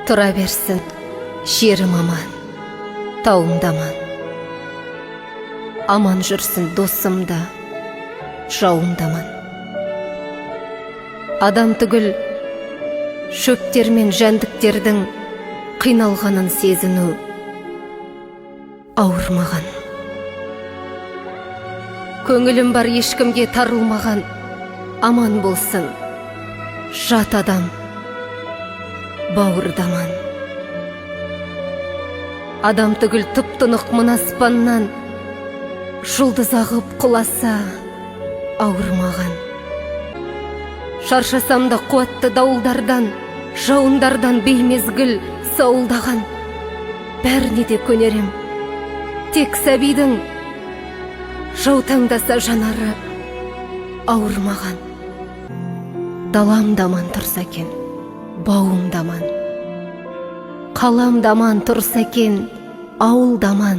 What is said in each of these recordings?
Тұра берсін, жерім аман, тауымда аман. Аман жүрсін досымда, жауымда аман. Адам түгіл, шөптер мен жәндіктердің қиналғанын сезіну ауырмаған. Көңілім бар ешкімге тарылмаған, аман болсын, жат адам, бауырдаман. Адам түгіл тұп-тұнық мына аспаннан, жұлдыз ағып құласа ауырмаған. Шаршасам да қуатты дауылдардан, жауындардан беймезгіл сауылдаған. Бәріне де көнерем, тек сәбидің жаутаңдаса жанары ауырмаған. Далам даман тұрса екен, бауым даман. Қалам даман тұрса екен, ауыл даман.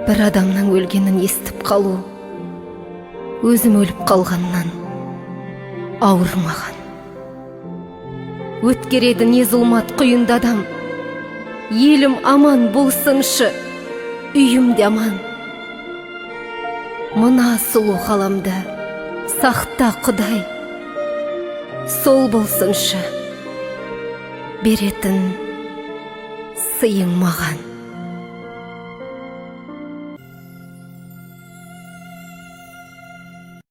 Бір адамның өлгенін естіп қалу, өзім өліп қалғаннан ауырмаған. Өткереді не зұлмат құйында адам, елім аман болсыншы, үйімде аман. Мына сұлу ғаламда сақта Құдай, сол болсыншы беретін сыйың маған.